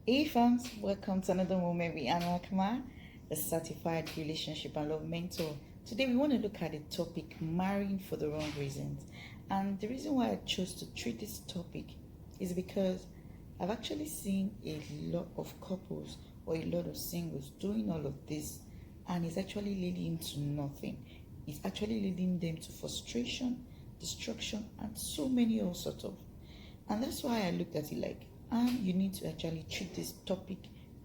Hey fams, welcome to another moment with Anna Akma, a certified relationship and love mentor. Today we want to look at the topic marrying for the wrong reasons. And the reason why I chose to treat this topic is because I've actually seen a lot of couples or a lot of singles doing all of this, and it's actually leading to nothing. It's actually leading them to frustration, destruction, and so many all sorts of. And that's why I looked at it like, you need to actually treat this topic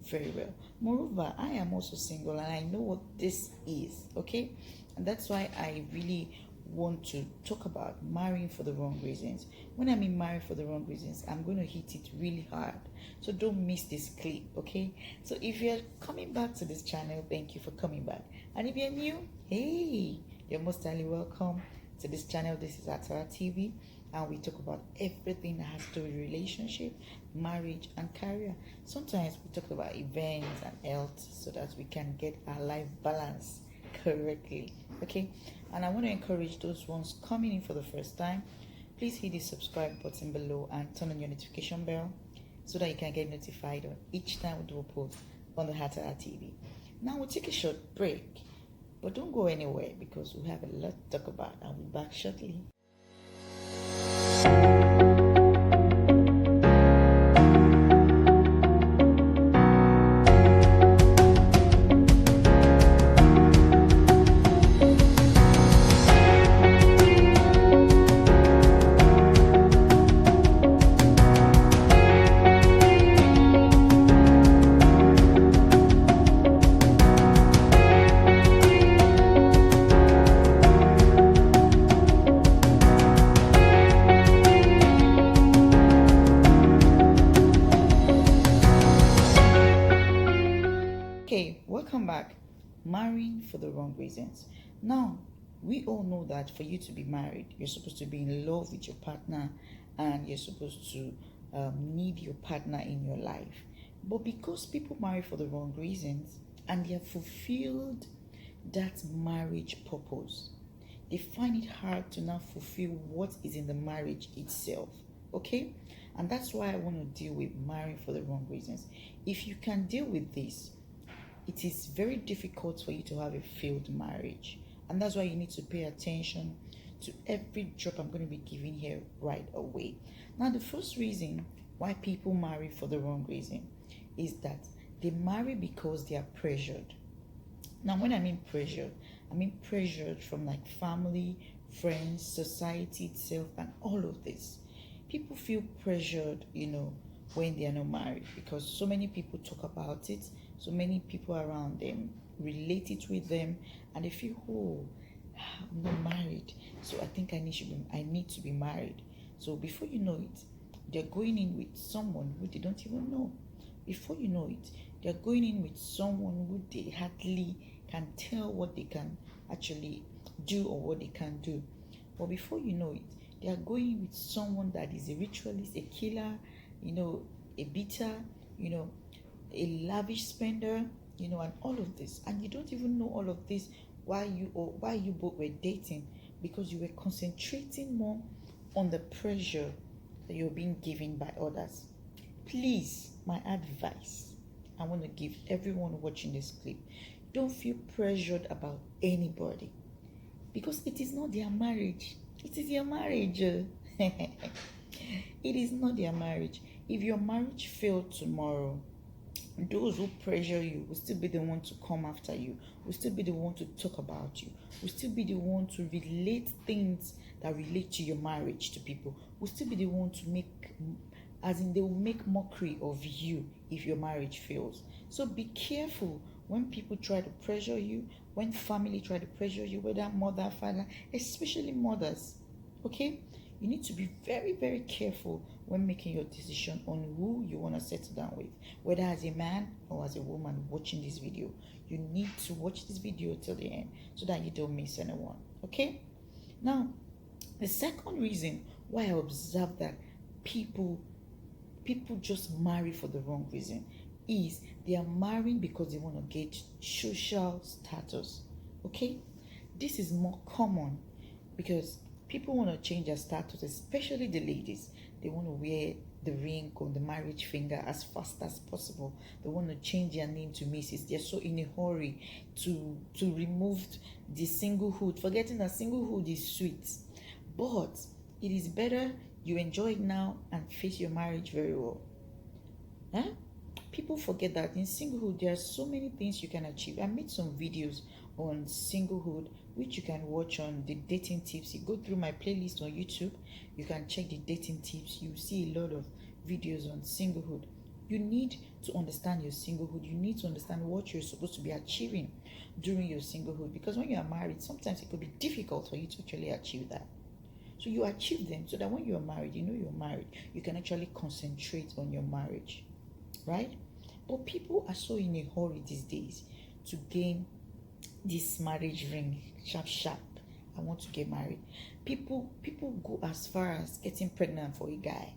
very well. Moreover, I am also single and I know what this is, okay? And that's why I really want to talk about marrying for the wrong reasons. When I mean marrying for the wrong reasons, I'm going to hit it really hard. So don't miss this clip, okay? So if you're coming back to this channel, thank you for coming back. And if you're new, hey, you're most highly welcome to this channel. This is Atara TV, and we talk about everything that has to do with relationship, marriage, and career. Sometimes we talk about events and health so that we can get our life balance correctly. Okay, and I want to encourage those ones coming in for the first time. Please hit the subscribe button below and turn on your notification bell so that you can get notified on each time we do a post on the Hatara TV. Now we'll take a short break, but don't go anywhere because we have a lot to talk about. I'll be back shortly. Okay, welcome back. Marrying for the wrong reasons. Now, we all know that for you to be married, you're supposed to be in love with your partner and you're supposed to need your partner in your life. But because people marry for the wrong reasons and they have fulfilled that marriage purpose, they find it hard to now fulfill what is in the marriage itself. Okay? And that's why I want to deal with marrying for the wrong reasons. If you can deal with this, it is very difficult for you to have a failed marriage. And that's why you need to pay attention to every drop I'm going to be giving here right away. Now, the first reason why people marry for the wrong reason is that they marry because they are pressured. Now, when I mean pressured from like family, friends, society itself, and all of this. People feel pressured, when they are not married because so many people talk about it, so many people around them relate it with them, and they feel, oh, I'm not married, so I think I need to be married. So before you know it, they're going in with someone who they don't even know. Before you know it, they're going in with someone who they hardly can tell what they can actually do or what they can do. But before you know it, they are going with someone that is a ritualist, a killer, a beater, a lavish spender, and all of this. And you don't even know all of this why you both were dating, because you were concentrating more on the pressure that you're being given by others. Please, my advice I want to give everyone watching this clip: don't feel pressured about anybody because it is not their marriage. It is your marriage. It is not their marriage. If your marriage failed tomorrow, those who pressure you will still be the one to come after you, will still be the one to talk about you, will still be the one to relate things that relate to your marriage to people, will still be the one to make, as in they will make mockery of you if your marriage fails. So be careful when people try to pressure you, when family try to pressure you, whether mother, father, especially mothers. Okay, you need to be very, very careful when making your decision on who you want to settle down with, whether as a man or as a woman watching this video. You need to watch this video till the end so that you don't miss anyone. Okay, now the second reason why I observe that people just marry for the wrong reason is they are marrying because they want to get social status. Okay, this is more common because people want to change their status, especially the ladies. They want to wear the ring on the marriage finger as fast as possible. They want to change their name to Mrs. They're so in a hurry to remove the singlehood, forgetting that singlehood is sweet. But it is better you enjoy it now and face your marriage very well. Huh? People forget that in singlehood there are so many things you can achieve. I made some videos on singlehood which you can watch on the dating tips. You go through my playlist on YouTube, you can check the dating tips. You see a lot of videos on singlehood. You need to understand your singlehood. You need to understand what you're supposed to be achieving during your singlehood, because when you are married, sometimes it could be difficult for you to actually achieve that. So you achieve them so that when you're married, you know you're married, you can actually concentrate on your marriage, right? But people are so in a hurry these days to gain this marriage ring sharp sharp. I want to get married. People go as far as getting pregnant for a guy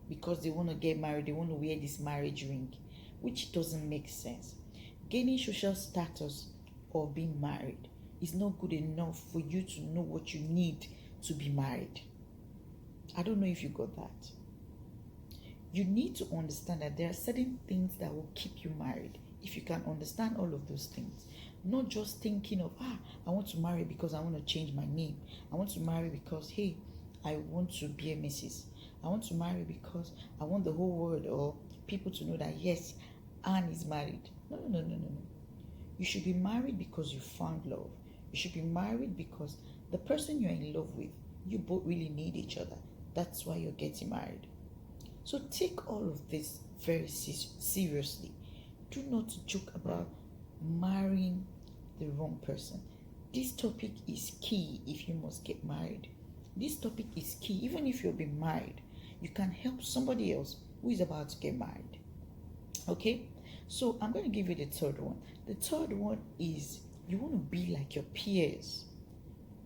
because they want to get married. They want to wear this marriage ring, which doesn't make sense. Gaining social status or being married is not good enough for you to know what you need to be married. I don't know if you got that. You need to understand that there are certain things that will keep you married. If you can understand all of those things, not just thinking of I want to marry because I want to change my name. I want to marry because hey, I want to be a Mrs. I want to marry because I want the whole world or people to know that yes, Anne is married. No. You should be married because you found love. You should be married because the person you're in love with, you both really need each other. That's why you're getting married. So take all of this very seriously. Do not joke about marrying the wrong person. This topic is key if you must get married. This topic is key. Even if you'll be married, you can help somebody else who is about to get married. Okay? So I'm going to give you the third one. The third one is you want to be like your peers.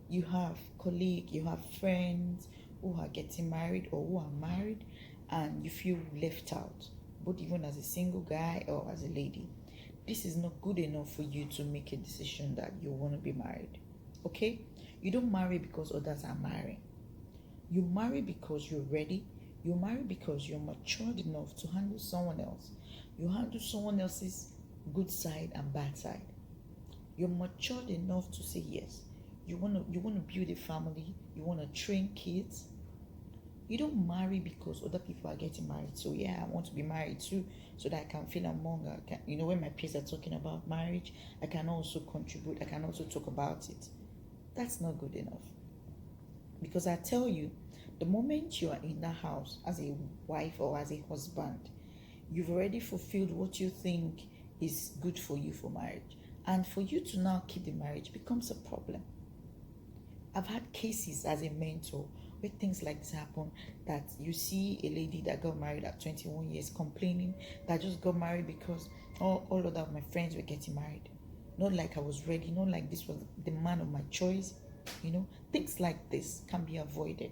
You have colleagues, you have friends who are getting married or who are married, and you feel left out, both even as a single guy or as a lady. This is not good enough for you to make a decision that you want to be married. Okay? You don't marry because others are marrying. You marry because you're ready. You marry because you're matured enough to handle someone else. You handle someone else's good side and bad side. You're matured enough to say yes. You want to build a family. You want to train kids. You don't marry because other people are getting married. So yeah, I want to be married too, so that I can feel among. When my peers are talking about marriage, I can also contribute. I can also talk about it. That's not good enough. Because I tell you, the moment you are in that house as a wife or as a husband, you've already fulfilled what you think is good for you for marriage. And for you to now keep the marriage becomes a problem. I've had cases as a mentor where things like this happen, that you see a lady that got married at 21 years complaining that I just got married because all of my friends were getting married. Not like I was ready, not like this was the man of my choice. Things like this can be avoided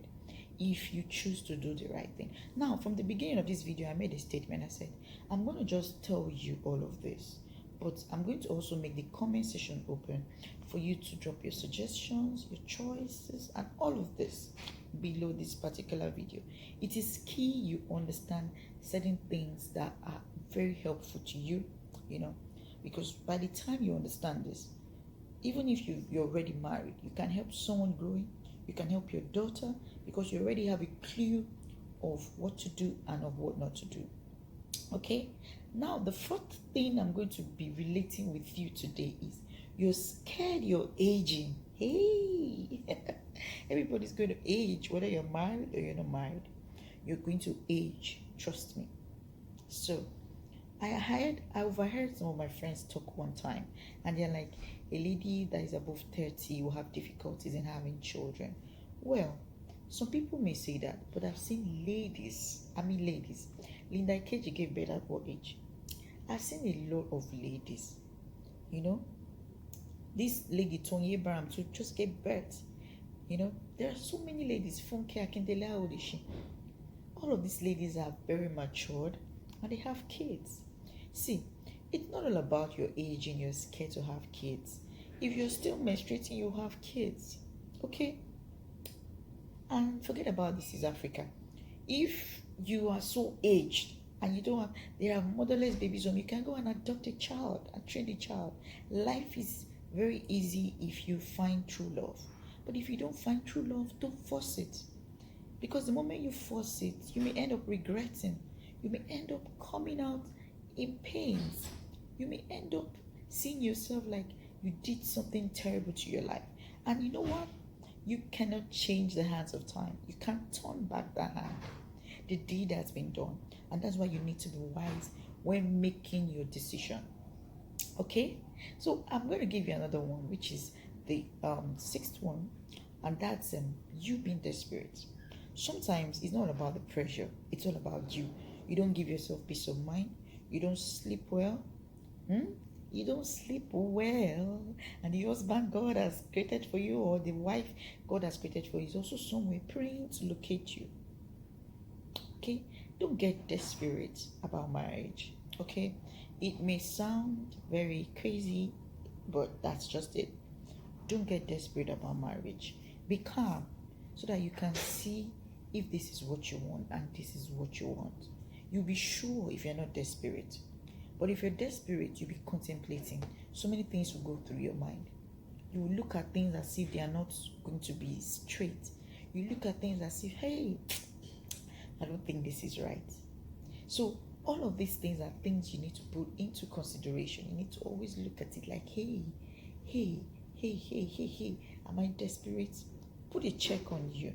if you choose to do the right thing. Now, from the beginning of this video, I made a statement. I said, I'm going to just tell you all of this, but I'm going to also make the comment section open for you to drop your suggestions, your choices, and all of this below this particular video. It is key you understand certain things that are very helpful to you, because by the time you understand this, even if you're already married, you can help someone growing, you can help your daughter, because you already have a clue of what to do and of what not to do. Okay? Now, the fourth thing I'm going to be relating with you today is you're scared you're aging. Hey! Everybody's going to age, whether you're married or you're not married. You're going to age. Trust me. So, I overheard some of my friends talk one time, and they're like, a lady that is above 30 will have difficulties in having children. Well, some people may say that, but I've seen ladies. Linda Ikeji gave birth at what age? I've seen a lot of ladies. This lady, Tony Abraham, to just give birth. There are so many ladies. Funke Akindele, how old is she? All of these ladies are very matured and they have kids. See, it's not all about your age and you're scared to have kids. If you're still menstruating, you'll have kids. Okay? And forget about this is Africa. If you are so aged and you don't have, there are motherless babies home, you can go and adopt a child and train a child. Life is very easy if you find true love. But if you don't find true love, don't force it. Because the moment you force it, you may end up regretting. You may end up coming out in pains. You may end up seeing yourself like you did something terrible to your life. And you know what? You cannot change the hands of time. You can't turn back that hand. The deed has been done. And that's why you need to be wise when making your decision. Okay? So I'm going to give you another one, which is the sixth one, and that's you being desperate. Sometimes it's not about the pressure, it's all about you. You don't give yourself peace of mind, you don't sleep well, you don't sleep well, and the husband God has created for you, or the wife God has created for you, is also somewhere praying to locate you. Okay, don't get desperate about marriage. Okay, it may sound very crazy, but that's just it. Don't get desperate about marriage. Be calm so that you can see if this is what you want and this is what you want. You'll be sure if you're not desperate. But if you're desperate, you'll be contemplating. So many things will go through your mind. You will look at things as if they are not going to be straight. You look at things as if, hey, I don't think this is right. So all of these things are things you need to put into consideration. You need to always look at it like, hey, am I desperate? Put a check on you.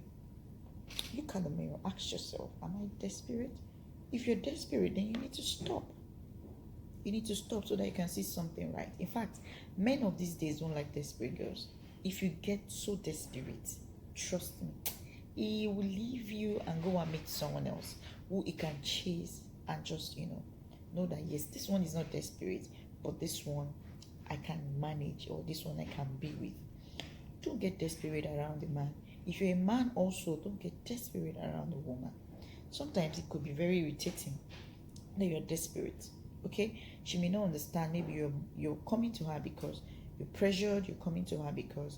Look at the mirror, ask yourself, am I desperate? If you're desperate, then you need to stop. You need to stop so that you can see something right. In fact, men of these days don't like desperate girls. If you get so desperate, trust me, he will leave you and go and meet someone else who he can chase and just, know that yes, this one is not desperate, but this one I can manage, or this one I can be with. Don't get desperate around the man. If you're a man also, don't get desperate around a woman. Sometimes it could be very irritating that you're desperate. Okay, she may not understand. Maybe you're coming to her because you're pressured. You're coming to her because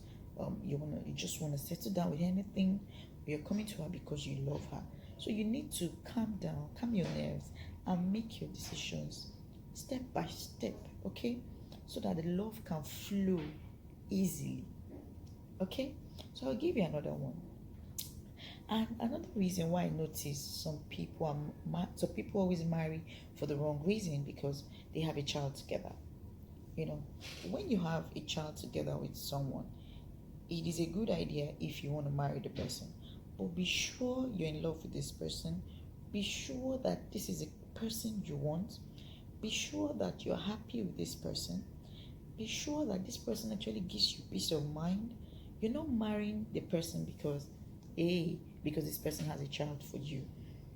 you just want to settle down with anything. You're coming to her because you love her. So you need to calm down, calm your nerves, and make your decisions step by step. Okay, so that the love can flow easily. Okay, so I'll give you another one. And another reason why I notice some people always marry for the wrong reason, because they have a child together. When you have a child together with someone, it is a good idea if you want to marry the person, but be sure you're in love with this person. Be sure that this is a person you want. Be sure that you're happy with this person. Be sure that this person actually gives you peace of mind. You're not marrying the person because this person has a child for you.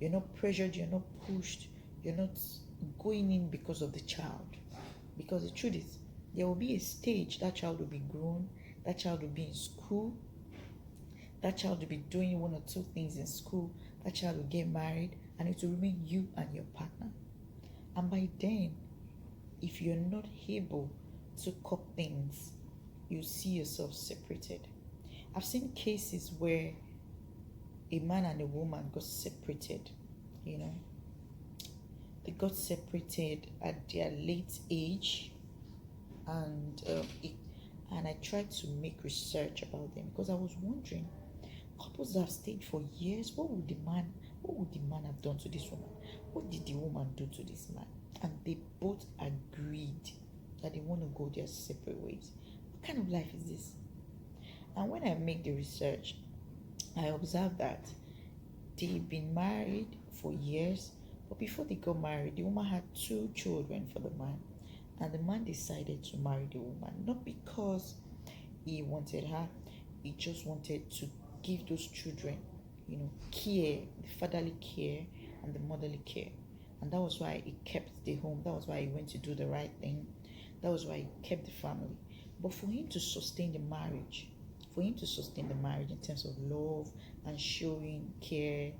You're not pressured, you're not pushed, you're not going in because of the child. Because the truth is, there will be a stage that child will be grown, that child will be in school, that child will be doing one or two things in school, that child will get married, and it will remain you and your partner. And by then, if you're not able to cope things, you see yourself separated. I've seen cases where a man and a woman got separated. They got separated at their late age, and I tried to make research about them, because I was wondering, couples that have stayed for years, what would the man have done to this woman? What did the woman do to this man? And they both agreed that they want to go their separate ways. What kind of life is this? And when I make the research, I observed that they've been married for years, but before they got married, the woman had 2 children for the man, and the man decided to marry the woman, not because he wanted her, he just wanted to give those children, care, the fatherly care and the motherly care. And that was why he kept the home, that was why he went to do the right thing, that was why he kept the family. But for him to sustain the marriage, in terms of love and showing care,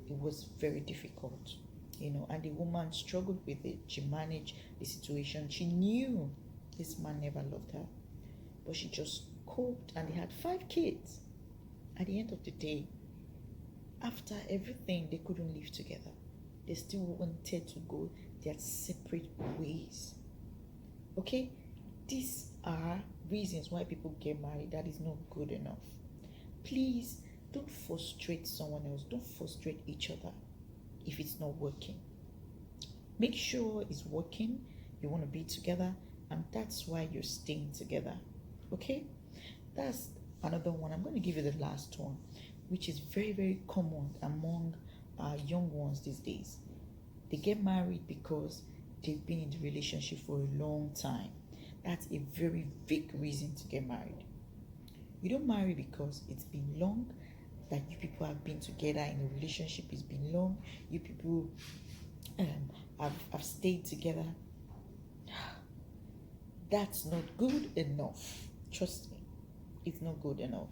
it was very difficult, and the woman struggled with it. She managed the situation. She knew this man never loved her, but she just coped, and they had 5 kids. At the end of the day, After everything, they couldn't live together. They still wanted to go their separate ways. Okay? These are reasons why people get married. That is not good enough. Please don't frustrate someone else. Don't frustrate each other if it's not working. Make sure it's working. You want to be together, and that's why you're staying together. Okay? That's another one. I'm going to give you the last one, which is very, very common among young ones these days. They get married because they've been in the relationship for a long time. That's a very big reason to get married. You don't marry because it's been long, that you people have been together in a relationship, it's been long, you people have stayed together. That's not good enough. Trust me, it's not good enough.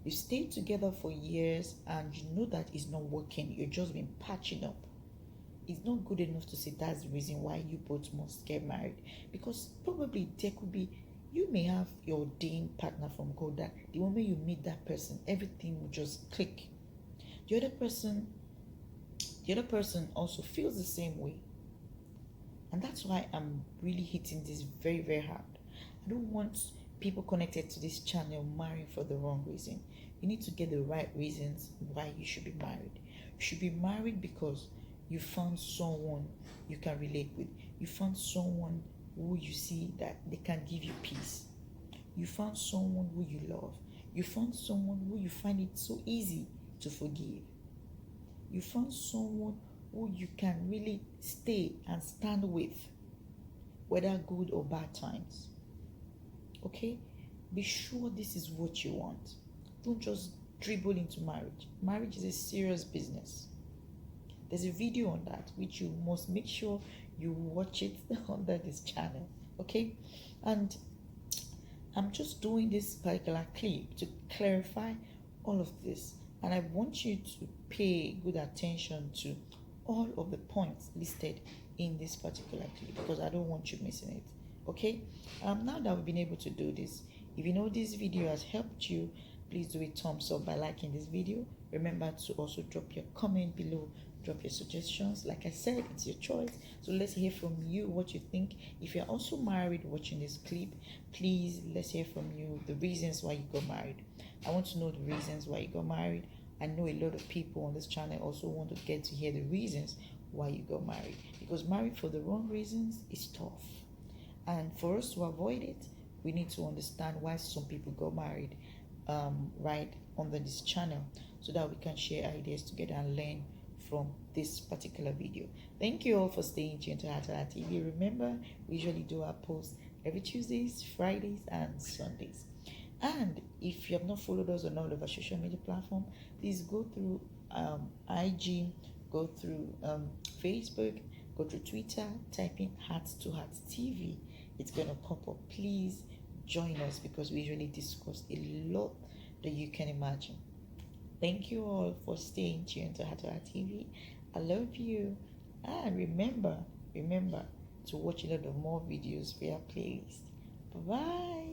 You stayed together for years and you know that it's not working, you've just been patching up. It's not good enough to say that's the reason why you both must get married. Because probably there could be, you may have your ordained partner from God that the moment you meet that person, everything will just click. The other person, also feels the same way. And that's why I'm really hitting this very, very hard. I don't want people connected to this channel marrying for the wrong reason. You need to get the right reasons why you should be married. You should be married because you found someone you can relate with. You found someone who you see that they can give you peace. You found someone who you love. You found someone who you find it so easy to forgive. You found someone who you can really stay and stand with, whether good or bad times. Okay? Be sure this is what you want. Don't just dribble into marriage. Marriage is a serious business. There's a video on that which you must make sure you watch it under this channel. Okay? And I'm just doing this particular clip to clarify all of this. And I want you to pay good attention to all of the points listed in this particular clip because I don't want you missing it. Okay? Now that we've been able to do this, if you know this video has helped you, please do a thumbs up by liking this video. Remember to also drop your comment below, drop your suggestions. Like I said, it's your choice. So let's hear from you what you think. If you're also married watching this clip, please let's hear from you the reasons why you got married. I want to know the reasons why you got married. I know a lot of people on this channel also want to get to hear the reasons why you got married, because married for the wrong reasons is tough. And for us to avoid it, we need to understand why some people got married right under this channel, so that we can share ideas together and learn from this particular video. Thank you all for staying tuned to Heart TV. Remember, we usually do our posts every Tuesdays, Fridays, and Sundays. And if you have not followed us on all of our social media platform, please go through IG, go through Facebook, go through Twitter, type in Heart to Heart TV. It's going to pop up. Please join us because we usually discuss a lot that you can imagine. Thank you all for staying tuned to Heart to Heart TV. I love you. And remember to watch a lot of more videos via playlist. Bye-bye.